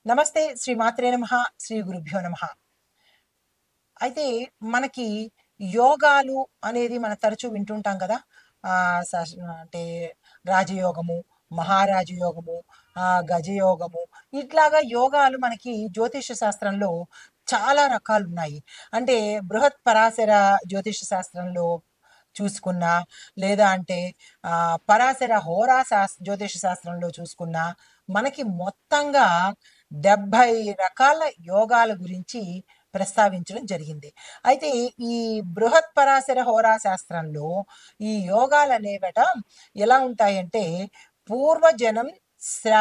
నమస్తే. శ్రీ మాత్రే నమః. శ్రీ గురుభ్యో నమః. అయితే మనకి యోగాలు అనేది మనం తరచూ వింటుంటాం కదా! అంటే రాజయోగము, మహారాజ యోగము, గజయోగము ఇట్లాగా యోగాలు మనకి జ్యోతిష శాస్త్రంలో చాలా రకాలున్నాయి. అంటే బృహత్ పరాశర జ్యోతిష శాస్త్రంలో చూసుకున్నా, లేదా అంటే పరాశర జ్యోతిష శాస్త్రంలో చూసుకున్నా, మనకి మొత్తంగా 70 రకాల యోగాల గురించి ప్రస్తావించడం జరిగింది. అయితే ఈ బృహత్ పరాశర హోరా శాస్త్రంలో ఈ యోగాలనేవట ఎలా ఉంటాయంటే పూర్వజనం శ్ర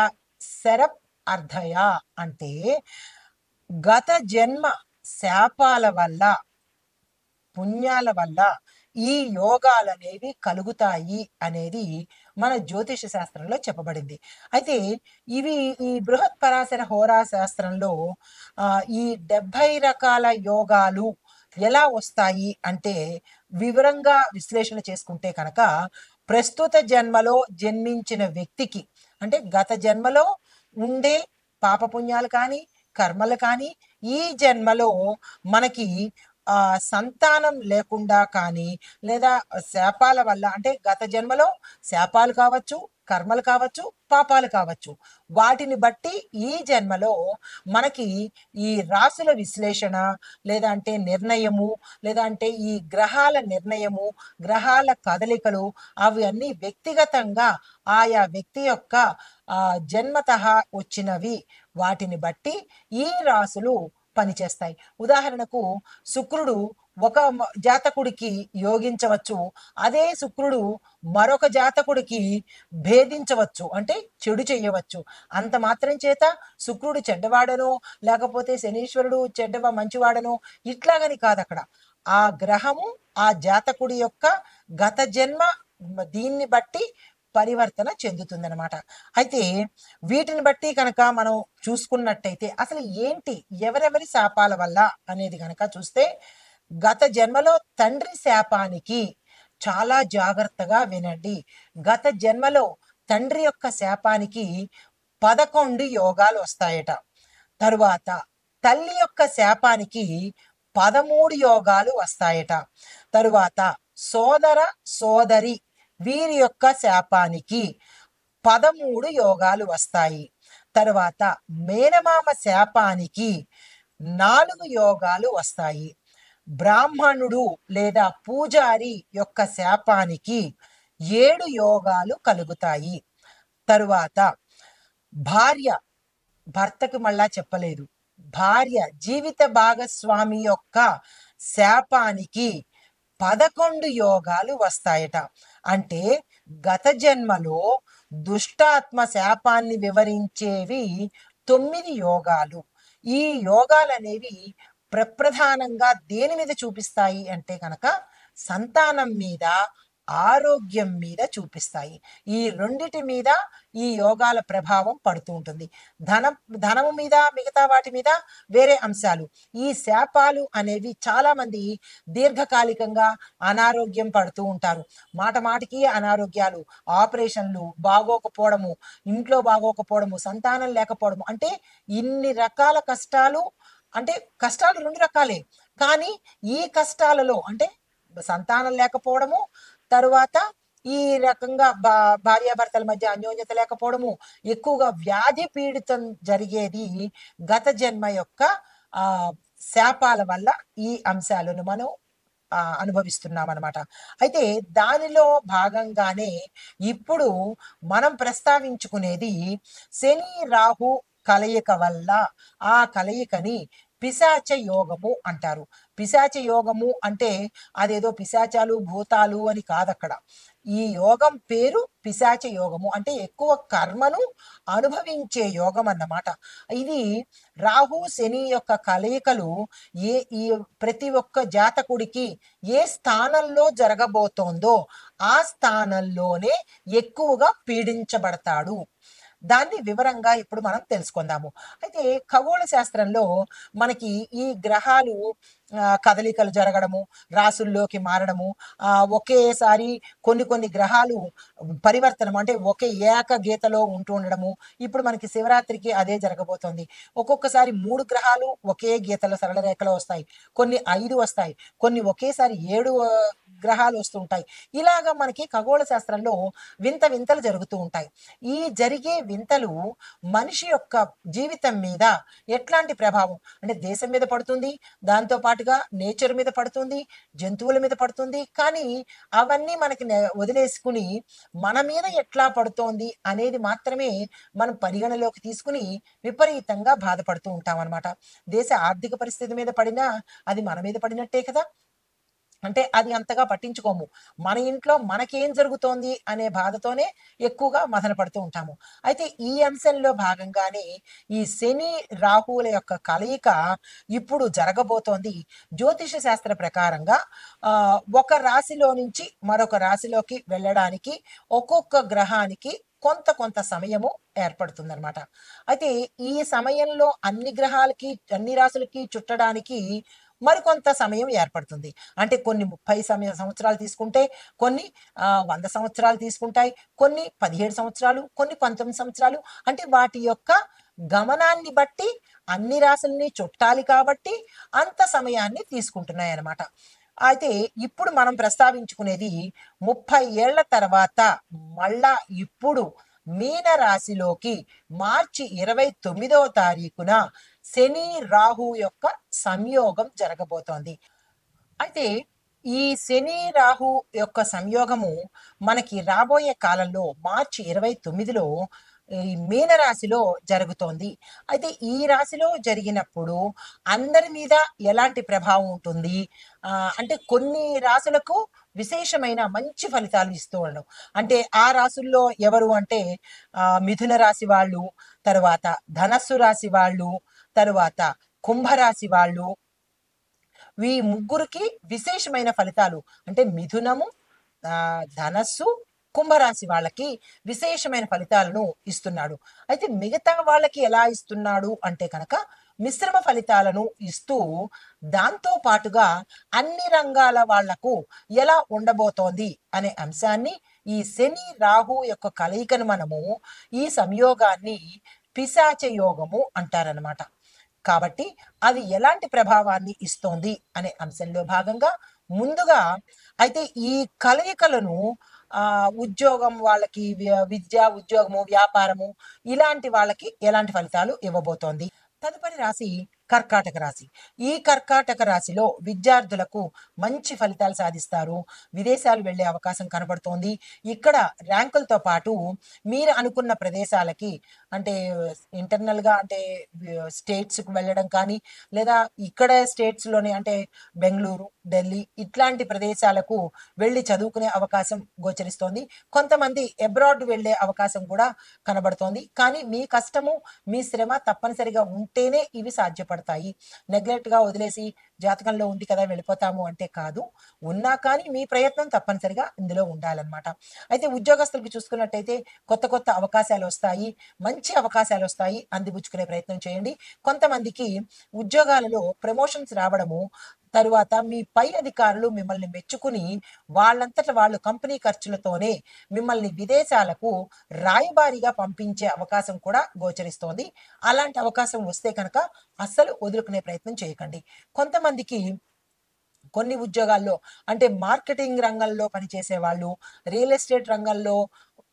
శరప్ అర్ధయ అంటే గత జన్మ శాపాల వల్ల, పుణ్యాల వల్ల ఈ యోగాలనేవి కలుగుతాయి అనేది మన జ్యోతిష శాస్త్రంలో చెప్పబడింది. అయితే ఇవి ఈ బృహత్ పరాశర హోరా శాస్త్రంలో ఈ 70 రకాల యోగాలు ఎలా వస్తాయి అంటే వివరంగా విశ్లేషణ చేసుకుంటే కనుక ప్రస్తుత జన్మలో జన్మించిన వ్యక్తికి అంటే గత జన్మలో ఉండే పాపపుణ్యాలు కానీ కర్మలు కానీ ఈ జన్మలో మనకి సంతానం లేకుండా కానీ లేదా శాపాల వల్ల అంటే గత జన్మలో శాపాలు కావచ్చు, కర్మలు కావచ్చు, పాపాలు కావచ్చు, వాటిని బట్టి ఈ జన్మలో మనకి ఈ రాసుల విశ్లేషణ లేదా అంటే నిర్ణయము లేదా అంటే ఈ గ్రహాల నిర్ణయము, గ్రహాల కదలికలు అవి అన్నీ వ్యక్తిగతంగా ఆయా వ్యక్తి యొక్క జన్మతః వచ్చినవి, వాటిని బట్టి ఈ రాసులు పనిచేస్తాయి. ఉదాహరణకు శుక్రుడు ఒక జాతకుడికి యోగించవచ్చు, అదే శుక్రుడు మరొక జాతకుడికి భేదించవచ్చు, అంటే చెడు చేయవచ్చు. అంత మాత్రం చేత శుక్రుడు చెడ్డవాడనో లేకపోతే శనీశ్వరుడు మంచివాడనో ఇట్లాగని కాదు. అక్కడ ఆ గ్రహము ఆ జాతకుడి యొక్క గత జన్మ దీన్ని బట్టి పరివర్తన చెందుతుందన్నమాట. అయితే వీటిని బట్టి కనుక మనం చూసుకున్నట్టయితే అసలు ఏంటి ఎవరెవరి శాపాల వల్ల అనేది కనుక చూస్తే గత జన్మలో తండ్రి శాపానికి చాలా జాగ్రత్తగా వినండి. గత జన్మలో తండ్రి యొక్క శాపానికి 11 యోగాలు వస్తాయట. తరువాత తల్లి యొక్క శాపానికి 13 యోగాలు వస్తాయట. తరువాత సోదర సోదరి వీరి యొక్క శాపానికి 13 యోగాలు వస్తాయి. తరువాత మేనమామ శాపానికి 4 యోగాలు వస్తాయి. బ్రాహ్మణుడు లేదా పూజారి యొక్క శాపానికి 7 యోగాలు కలుగుతాయి. తరువాత భర్తకు మళ్ళా చెప్పలేదు, భార్య జీవిత భాగస్వామి యొక్క శాపానికి 11 యోగాలు వస్తాయట. అంటే గత జన్మలో దుష్టాత్మ శాపాన్ని వివరించేవి 9 యోగాలు. ఈ యోగాలనేవి ప్రప్రధానంగా దేని మీద చూపిస్తాయి అంటే కనుక సంతానం మీద, ఆరోగ్యం మీద చూపిస్తాయి. ఈ రెండిటి మీద ఈ యోగాల ప్రభావం పడుతూ ఉంటుంది. ధనము మీద, మిగతా వాటి మీద వేరే అంశాలు. ఈ శాపాలు అనేవి చాలా మంది దీర్ఘకాలికంగా అనారోగ్యం పడుతూ ఉంటారు. మాటికి అనారోగ్యాలు, ఆపరేషన్లు, బాగోకపోవడము, ఇంట్లో బాగోకపోవడము, సంతానం లేకపోవడము, అంటే ఇన్ని రకాల కష్టాలు. అంటే కష్టాలు 2 రకాలే, కానీ ఈ కష్టాలలో అంటే సంతానం లేకపోవడము, తరువాత ఈ రకంగా భార్యాభర్తల మధ్య అన్యోన్యత లేకపోవడము, ఎక్కువగా వ్యాధి పీడితం జరిగేది గత జన్మ యొక్క శాపాల వల్ల ఈ అంశాలను మనం అనుభవిస్తున్నాం అన్నమాట. అయితే దానిలో భాగంగానే ఇప్పుడు మనం ప్రస్తావించుకునేది శని రాహు కలయిక వల్ల ఆ కలయికని పిశాచ యోగము అంటారు. పిశాచ యోగము అంటే అదేదో పిశాచాలు భూతాలు అని కాదక్కడ. ఈ యోగం పేరు పిశాచ యోగము. అంటే ఎక్కువ కర్మను అనుభవించే యోగం అన్నమాట. ఇది రాహు శని యొక్క కలయికలు ఈ ప్రతి ఒక్క జాతకుడికి ఏ స్థానంలో జరగబోతోందో ఆ స్థానంలోనే ఎక్కువగా పీడించబడతాడు. దాన్ని వివరంగా ఇప్పుడు మనం తెలుసుకుందాము. అయితే ఖగోళ శాస్త్రంలో మనకి ఈ గ్రహాలు కదలికలు జరగడము, రాసుల్లోకి మారడము, ఒకేసారి కొన్ని కొన్ని గ్రహాలు పరివర్తనం అంటే ఒకే ఏక గీతలో ఉంటూ ఉండడము. ఇప్పుడు మనకి శివరాత్రికి అదే జరగబోతోంది. ఒక్కొక్కసారి 3 గ్రహాలు ఒకే గీతలో సరళ రేఖలో వస్తాయి. కొన్ని 5 వస్తాయి. కొన్ని ఒకేసారి 7 గ్రహాలు వస్తుంటాయి. ఇలాగ మనకి ఖగోళ శాస్త్రంలో వింత వింతలు జరుగుతూ ఉంటాయి. ఈ జరిగే వింతలు మనిషి యొక్క జీవితం మీద ఎట్లాంటి ప్రభావం అంటే దేశం మీద పడుతుంది, దాంతో పాటుగా నేచర్ మీద పడుతుంది, జంతువుల మీద పడుతుంది. కానీ అవన్నీ మనకి వదిలేసుకుని మన మీద ఎట్లా పడుతోంది అనేది మాత్రమే మనం పరిగణలోకి తీసుకుని విపరీతంగా బాధపడుతూ ఉంటాం అనమాట. దేశ ఆర్థిక పరిస్థితి మీద పడినా అది మన మీద పడినట్టే కదా. అంటే అది అంతగా పట్టించుకోము. మన ఇంట్లో మనకేం జరుగుతోంది అనే బాధతోనే ఎక్కువగా మదన పడుతూ ఉంటాము. అయితే ఈ అంశంలో భాగంగానే ఈ శని, రాహువుల యొక్క కలయిక ఇప్పుడు జరగబోతోంది. జ్యోతిష శాస్త్ర ప్రకారంగా ఒక రాశిలో నుంచి మరొక రాశిలోకి వెళ్ళడానికి ఒక్కొక్క గ్రహానికి కొంత కొంత సమయము ఏర్పడుతుందనమాట. అయితే ఈ సమయంలో అన్ని గ్రహాలకి, అన్ని రాశులకి చుట్టడానికి మరికొంత సమయం ఏర్పడుతుంది. అంటే కొన్ని 30 సంవత్సరాలు తీసుకుంటే, కొన్ని 100 సంవత్సరాలు తీసుకుంటాయి, కొన్ని 17 సంవత్సరాలు, కొన్ని 19 సంవత్సరాలు. అంటే వాటి యొక్క గమనాన్ని బట్టి అన్ని రాశుల్ని చుట్టాలి కాబట్టి అంత సమయాన్ని తీసుకుంటున్నాయన్నమాట. అయితే ఇప్పుడు మనం ప్రస్తావించుకునేది 30 ఏళ్ల తర్వాత మళ్ళా ఇప్పుడు మీన రాశిలోకి మార్చి 29వ తారీఖున శని రాహు యొక్క సంయోగం జరగబోతోంది. అయితే ఈ శని రాహు యొక్క సంయోగము మనకి రాబోయే కాలంలో మార్చి 29లో ఈ మీన రాశిలో జరుగుతోంది. అయితే ఈ రాశిలో జరిగినప్పుడు అందరి మీద ఎలాంటి ప్రభావం ఉంటుంది అంటే కొన్ని రాశులకు విశేషమైన మంచి ఫలితాలు ఇస్తూ ఉండడం. అంటే ఆ రాశుల్లో ఎవరు అంటే మిథున రాశి వాళ్ళు, తరువాత ధనస్సు రాశి వాళ్ళు, తరువాత కుంభరాశి వాళ్ళు, ఈ ముగ్గురికి విశేషమైన ఫలితాలు అంటే మిథునము, ధనస్సు, కుంభరాశి వాళ్ళకి విశేషమైన ఫలితాలను ఇస్తున్నాడు. అయితే మిగతా వాళ్ళకి ఎలా ఇస్తున్నాడు అంటే కనుక మిశ్రమ ఫలితాలను ఇస్తూ దాంతో పాటుగా అన్ని రంగాల వాళ్లకు ఎలా ఉండబోతోంది అనే అంశాన్ని ఈ శని రాహు యొక్క కలయికను మనము ఈ సంయోగాన్ని పిశాచ యోగము అంటారనమాట. కాబట్టి అది ఎలాంటి ప్రభావాన్ని ఇస్తోంది అనే అంశంలో భాగంగా ముందుగా అయితే ఈ కలయికలను ఉద్యోగం వాళ్ళకి, విద్య, ఉద్యోగము, వ్యాపారము ఇలాంటి వాళ్ళకి ఎలాంటి ఫలితాలు ఇవ్వబోతోంది. తదుపరి రాశి కర్కాటక రాశి. ఈ కర్కాటక రాశిలో విద్యార్థులకు మంచి ఫలితాలు సాధిస్తారు. విదేశాలు వెళ్ళే అవకాశం కనబడుతోంది. ఇక్కడ ర్యాంకులతో పాటు మీరు అనుకున్న ప్రదేశాలకి అంటే ఇంటర్నల్గా అంటే స్టేట్స్కి వెళ్ళడం కానీ, లేదా ఇక్కడ స్టేట్స్లోనే అంటే బెంగళూరు, ఢిల్లీ ఇట్లాంటి ప్రదేశాలకు వెళ్ళి చదువుకునే అవకాశం గోచరిస్తోంది. కొంతమంది అబ్రాడ్ వెళ్ళే అవకాశం కూడా కనబడుతోంది. కానీ మీ కష్టము, మీ శ్రమ తప్పనిసరిగా ఉంటేనే ఇవి సాధ్యపడతాయి. నెగ్లెక్ట్గా వదిలేసి జాతకంలో ఉంది కదా వెళ్ళిపోతాము అంటే కాదు. ఉన్నా కానీ మీ ప్రయత్నం తప్పనిసరిగా ఇందులో ఉండాలన్నమాట. అయితే ఉద్యోగస్తులకు చూసుకున్నట్టయితే కొత్త కొత్త అవకాశాలు వస్తాయి, మంచి అవకాశాలు వస్తాయి, అందిపుచ్చుకునే ప్రయత్నం చేయండి. కొంతమందికి ఉద్యోగాలలో ప్రమోషన్స్ రావడము, తరువాత మీ పై అధికారులు మిమ్మల్ని మెచ్చుకుని వాళ్ళంతట వాళ్ళు కంపెనీ ఖర్చులతోనే మిమ్మల్ని విదేశాలకు రాయబారిగా పంపించే అవకాశం కూడా గోచరిస్తోంది. అలాంటి అవకాశం వస్తే కనుక అస్సలు వదులుకునే ప్రయత్నం చేయకండి. కొంతమందికి కొన్ని ఉద్యోగాల్లో అంటే మార్కెటింగ్ రంగంలో పనిచేసే వాళ్ళు, రియల్ ఎస్టేట్ రంగంలో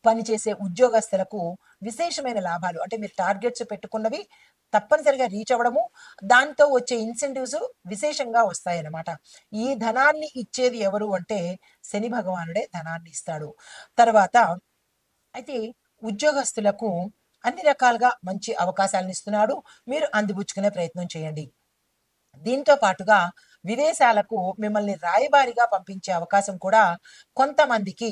పనిచేసే ఉద్యోగస్తులకు విశేషమైన లాభాలు అంటే మీరు టార్గెట్స్ పెట్టుకున్నవి తప్పనిసరిగా రీచ్ అవ్వడము, దాంతో వచ్చే ఇన్సెంటివ్స్ విశేషంగా వస్తాయన్నమాట. ఈ ధనాన్ని ఇచ్చేది ఎవరు అంటే శని భగవానుడే ధనాన్ని ఇస్తాడు. తర్వాత అయితే ఉద్యోగస్తులకు అన్ని రకాలుగా మంచి అవకాశాలను ఇస్తున్నాడు. మీరు అందిపుచ్చుకునే ప్రయత్నం చేయండి. దీంతో పాటుగా విదేశాలకు మిమ్మల్ని రాయబారిగా పంపించే అవకాశం కూడా కొంతమందికి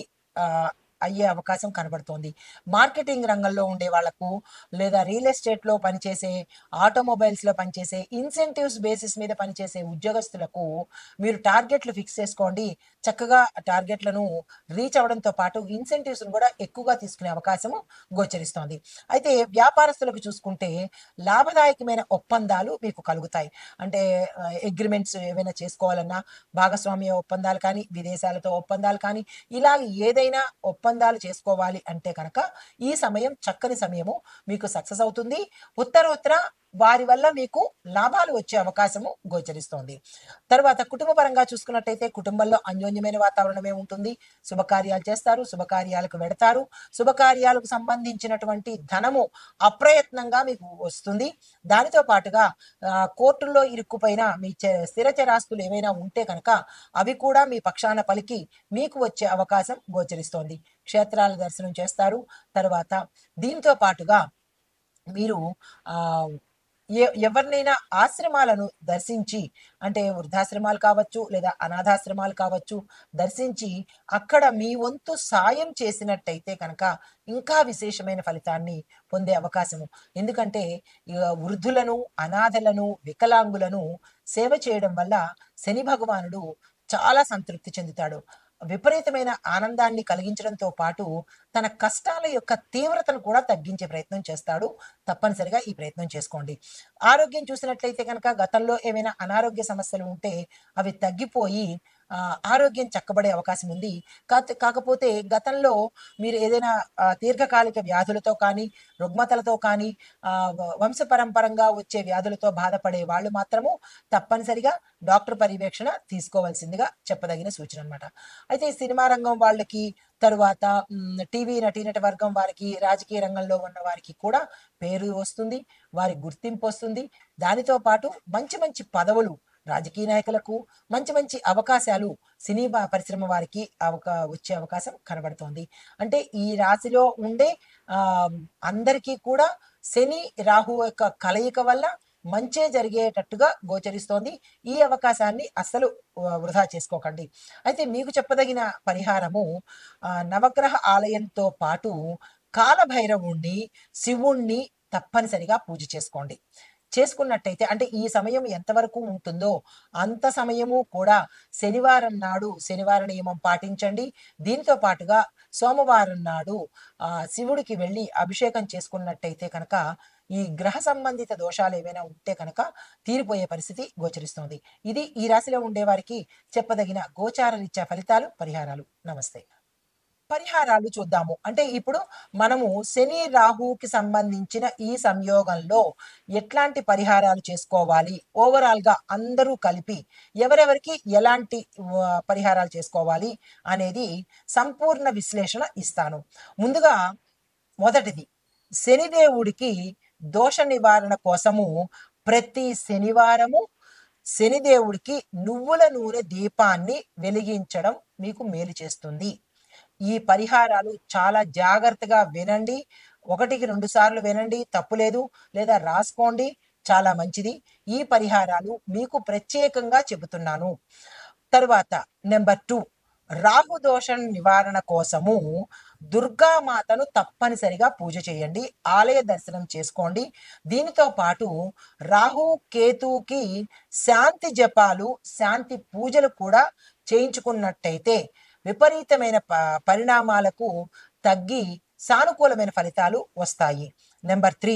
అయ్యే అవకాశం కనబడుతోంది. మార్కెటింగ్ రంగంలో ఉండే వాళ్లకు, లేదా రియల్ ఎస్టేట్లో పనిచేసే, ఆటోమొబైల్స్లో పనిచేసే, ఇన్సెంటివ్స్ బేసిస్ మీద పనిచేసే ఉద్యోగస్తులకు మీరు టార్గెట్లు ఫిక్స్ చేసుకోండి. చక్కగా టార్గెట్లను రీచ్ అవ్వడంతో పాటు ఇన్సెంటివ్స్ను కూడా ఎక్కువగా తీసుకునే అవకాశము గోచరిస్తోంది. అయితే వ్యాపారస్తులకు చూసుకుంటే లాభదాయకమైన ఒప్పందాలు మీకు కలుగుతాయి. అంటే అగ్రిమెంట్స్ ఏవైనా చేసుకోవాలన్నా, భాగస్వామ్య ఒప్పందాలు కానీ, విదేశాలతో ఒప్పందాలు కానీ, ఇలా ఏదైనా ఒప్పందాలు చేసుకోవాలి అంటే కనుక ఈ సమయం చక్కని సమయము, మీకు సక్సెస్ అవుతుంది. ఉత్తరోత్తర వారి వల్ల మీకు లాభాలు వచ్చే అవకాశము గోచరిస్తోంది. తర్వాత కుటుంబ పరంగా చూసుకున్నట్టయితే కుటుంబంలో అన్యోన్యమైన వాతావరణమే ఉంటుంది. శుభకార్యాలు చేస్తారు, శుభకార్యాలకు వెడతారు. శుభకార్యాలకు సంబంధించినటువంటి ధనము అప్రయత్నంగా మీకు వస్తుంది. దానితో పాటుగా కోర్టుల్లో ఇరుక్కుపోయిన మీ స్థిర చరాస్తులు ఏవైనా ఉంటే కనుక అవి కూడా మీ పక్షాన పలికి మీకు వచ్చే అవకాశం గోచరిస్తోంది. క్షేత్రాల దర్శనం చేస్తారు. తర్వాత దీంతో పాటుగా మీరు ఎవరినైనా ఆశ్రమాలను దర్శించి, అంటే వృద్ధాశ్రమాలు కావచ్చు, లేదా అనాథాశ్రమాలు కావచ్చు, దర్శించి అక్కడ మీ వంతు సాయం చేసినట్టయితే కనుక ఇంకా విశేషమైన ఫలితాన్ని పొందే అవకాశము. ఎందుకంటే వృద్ధులను, అనాథలను, వికలాంగులను సేవ చేయడం వల్ల శని భగవానుడు చాలా సంతృప్తి చెందుతాడు. విపరీతమైన ఆనందాన్ని కలిగించడంతో పాటు తన కష్టాల యొక్క తీవ్రతను కూడా తగ్గించే ప్రయత్నం చేస్తాడు. తప్పనిసరిగా ఈ ప్రయత్నం చేసుకోండి. ఆరోగ్యం చూసినట్లయితే కనుక గతంలో ఏమైనా అనారోగ్య సమస్యలు ఉంటే అవి తగ్గిపోయి ఆరోగ్యం చక్కబడే అవకాశం ఉంది. కాకపోతే గతంలో మీరు ఏదైనా దీర్ఘకాలిక వ్యాధులతో కానీ, రుగ్మతలతో కానీ, వంశపరంపరంగా వచ్చే వ్యాధులతో బాధపడే వాళ్ళు మాత్రము తప్పనిసరిగా డాక్టర్ పర్యవేక్షణ తీసుకోవాల్సిందిగా చెప్పదగిన సూచన అనమాట. అయితే సినిమా రంగం వాళ్ళకి, తరువాత టీవీ నటీనట వర్గం వారికి, రాజకీయ రంగంలో ఉన్న వారికి కూడా పేరు వస్తుంది, వారి గుర్తింపు వస్తుంది. దానితో పాటు మంచి మంచి పదవులు రాజకీయ నాయకులకు, మంచి మంచి అవకాశాలు సినీ పరిశ్రమ వారికి వచ్చే అవకాశం కనబడుతోంది. అంటే ఈ రాశిలో ఉండే అందరికీ కూడా శని రాహు యొక్క కలయిక వల్ల మంచే జరిగేటట్టుగా గోచరిస్తోంది. ఈ అవకాశాన్ని అస్సలు వృధా చేసుకోకండి. అయితే మీకు చెప్పదగిన పరిహారము, నవగ్రహ ఆలయంతో పాటు కాలభైరవుణ్ణి, శివుణ్ణి తప్పనిసరిగా పూజ చేసుకోండి. చేసుకున్నట్టయితే, అంటే ఈ సమయం ఎంతవరకు ఉంటుందో అంత సమయము కూడా శనివారం నాడు శనివార నియమం పాటించండి. దీనితో పాటుగా సోమవారం నాడు శివుడికి వెళ్ళి అభిషేకం చేసుకున్నట్టయితే కనుక ఈ గ్రహ సంబంధిత దోషాలు ఏవైనా ఉంటే కనుక తీరిపోయే పరిస్థితి గోచరిస్తోంది. ఇది ఈ రాశిలో ఉండేవారికి చెప్పదగిన గోచార రీత్యా ఫలితాలు, పరిహారాలు. నమస్తే. పరిహారాలు చూద్దాము. అంటే ఇప్పుడు మనము శని రాహుకి సంబంధించిన ఈ సంయోగంలో ఎట్లాంటి పరిహారాలు చేసుకోవాలి, ఓవరాల్గా అందరూ కలిపి ఎవరెవరికి ఎలాంటి పరిహారాలు చేసుకోవాలి అనేది సంపూర్ణ విశ్లేషణ ఇస్తాను. ముందుగా మొదటిది, శనిదేవుడికి దోష నివారణ కోసము ప్రతి శనివారము శనిదేవుడికి నువ్వుల నూనె దీపాన్ని వెలిగించడం మీకు మేలు చేస్తుంది. ఈ పరిహారాలు చాలా జాగ్రత్తగా వినండి. 1-2 సార్లు వినండి, తప్పులేదు. లేదా రాసుకోండి, చాలా మంచిది. ఈ పరిహారాలు మీకు ప్రత్యేకంగా చెబుతున్నాను. తరువాత నెంబర్ 2, రాహు దోషం నివారణ కోసము దుర్గామాతను తప్పనిసరిగా పూజ చేయండి, ఆలయ దర్శనం చేసుకోండి. దీనితో పాటు రాహు కేతుకి శాంతి జపాలు, శాంతి పూజలు కూడా చేయించుకున్నట్టయితే విపరీతమైన పరిణామాలకు తగ్గి సానుకూలమైన ఫలితాలు వస్తాయి. నెంబర్ 3,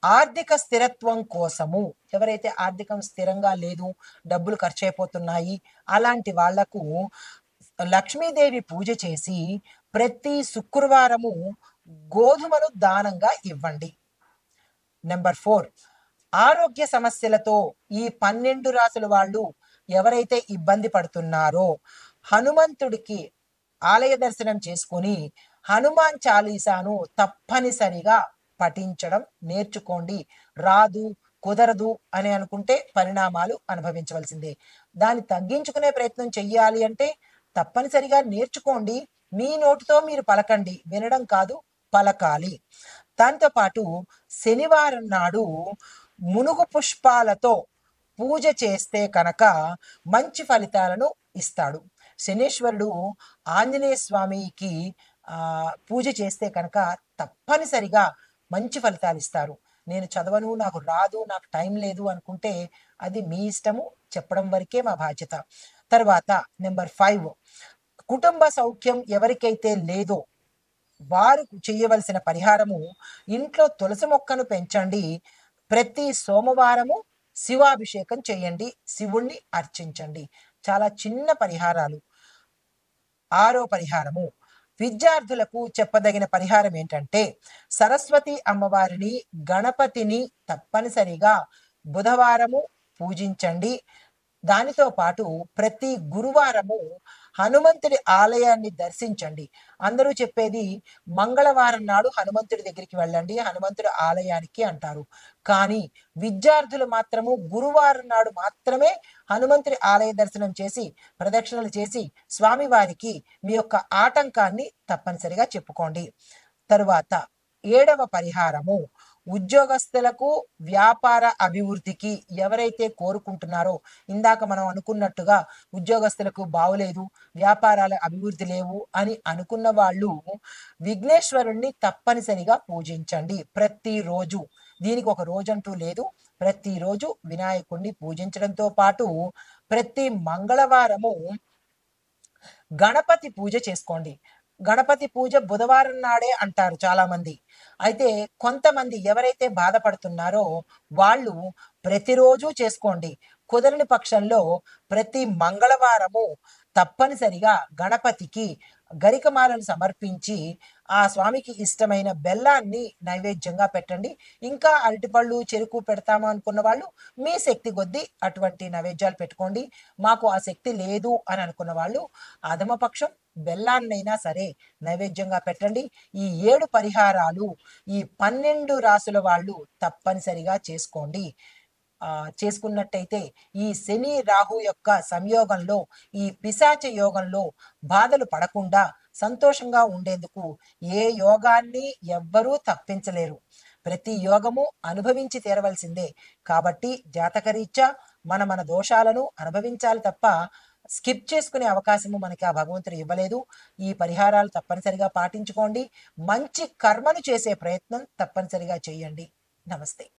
ఆర్థిక స్థిరత్వం కోసము ఎవరైతే ఆర్థికం స్థిరంగా లేదు, డబ్బులు ఖర్చు అయిపోతున్నాయి, అలాంటి వాళ్లకు లక్ష్మీదేవి పూజ చేసి ప్రతి శుక్రవారము గోధుమను దానంగా ఇవ్వండి. నెంబర్ 4, ఆరోగ్య సమస్యలతో ఈ 12 రాసుల వాళ్ళు ఎవరైతే ఇబ్బంది పడుతున్నారో హనుమంతుడికి ఆలయ దర్శనం చేసుకొని హనుమాన్ చాలీసాను తప్పనిసరిగా పఠించడం నేర్చుకోండి. రాదు, కుదరదు అని అనుకుంటే పరిణామాలు అనుభవించవలసిందే. దాన్ని తగ్గించుకునే ప్రయత్నం చెయ్యాలి అంటే తప్పనిసరిగా నేర్చుకోండి. మీ నోటితో మీరు పలకండి, వినడం కాదు, పలకాలి. దాంతోపాటు శనివారం నాడు మునుగు పుష్పాలతో పూజ చేస్తే కనుక మంచి ఫలితాలను ఇస్తాడు. శనీశ్వరుడు ఆంజనేయ స్వామికి పూజ చేస్తే కనుక తప్పనిసరిగా మంచి ఫలితాలు ఇస్తారు. నేను చదవను, నాకు రాదు, నాకు టైం లేదు అనుకుంటే అది మీ ఇష్టము. చెప్పడం వరకే మా బాధ్యత. తర్వాత నెంబర్ 5, కుటుంబ సౌఖ్యం ఎవరికైతే లేదో వారు చేయవలసిన పరిహారము, ఇంట్లో తులసి మొక్కను పెంచండి. ప్రతి సోమవారము శివాభిషేకం చేయండి, శివుణ్ణి అర్చించండి. చాలా చిన్న పరిహారాలు. ఆరో పరిహారము, విద్యార్థులకు చెప్పదగిన పరిహారం ఏంటంటే, సరస్వతి అమ్మవారిని, గణపతిని తప్పనిసరిగా బుధవారము పూజించండి. దానితో పాటు ప్రతి గురువారము హనుమంతుడి ఆలయాన్ని దర్శించండి. అందరూ చెప్పేది మంగళవారం నాడు హనుమంతుడి దగ్గరికి వెళ్ళండి, హనుమంతుడి ఆలయానికి అంటారు. కానీ విద్యార్థులు మాత్రము గురువారం నాడు మాత్రమే హనుమంతుడి ఆలయ దర్శనం చేసి, ప్రదక్షిణలు చేసి స్వామివారికి మీ యొక్క ఆటంకాన్ని తప్పనిసరిగా చెప్పుకోండి. తరువాత 7వ పరిహారము, ఉద్యోగస్తులకు వ్యాపార అభివృద్ధికి ఎవరైతే కోరుకుంటున్నారో, ఇందాక మనం అనుకున్నట్టుగా ఉద్యోగస్తులకు బావులేదు, వ్యాపారాల అభివృద్ధి లేవు అని అనుకున్న వాళ్ళు విఘ్నేశ్వరుణ్ణి తప్పనిసరిగా పూజించండి ప్రతిరోజు. దీనికి ఒక రోజంటూ లేదు. ప్రతిరోజు వినాయకుడిని పూజించడంతో పాటు ప్రతి మంగళవారము గణపతి పూజ చేసుకోండి. గణపతి పూజ బుధవారం నాడే అంటారు చాలామంది. అయితే కొంతమంది ఎవరైతే బాధపడుతున్నారో వాళ్ళు ప్రతిరోజు చేసుకోండి. కుదరని పక్షంలో ప్రతి మంగళవారము తప్పనిసరిగా గణపతికి గరికమాలను సమర్పించి ఆ స్వామికి ఇష్టమైన బెల్లాన్ని నైవేద్యంగా పెట్టండి. ఇంకా అరటిపళ్ళు, చెరుకు పెడతాము అనుకున్న వాళ్ళు మీ శక్తి కొద్దీ అటువంటి నైవేద్యాలు పెట్టుకోండి. మాకు ఆ శక్తి లేదు అని అనుకున్న వాళ్ళు అధమపక్షం బెల్లాన్నైనా సరే నైవేద్యంగా పెట్టండి. ఈ 7 పరిహారాలు ఈ 12 రాసుల వాళ్ళు తప్పనిసరిగా చేసుకోండి. చేసుకున్నట్టయితే ఈ శని రాహు యొక్క సంయోగంలో, ఈ పిశాచ యోగంలో బాధలు పడకుండా సంతోషంగా ఉండేందుకు ఏ యోగాన్ని ఎవ్వరూ తప్పించలేరు. ప్రతి యోగము అనుభవించి తీరవలసిందే. కాబట్టి జాతకరీత్యా మన దోషాలను అనుభవించాలి తప్ప స్కిప్ చేసుకునే అవకాశము మనకి ఆ భగవంతుడు ఇవ్వలేదు. ఈ పరిహారాలు తప్పనిసరిగా పాటించుకోండి. మంచి కర్మను చేసే ప్రయత్నం తప్పనిసరిగా చేయండి. నమస్తే.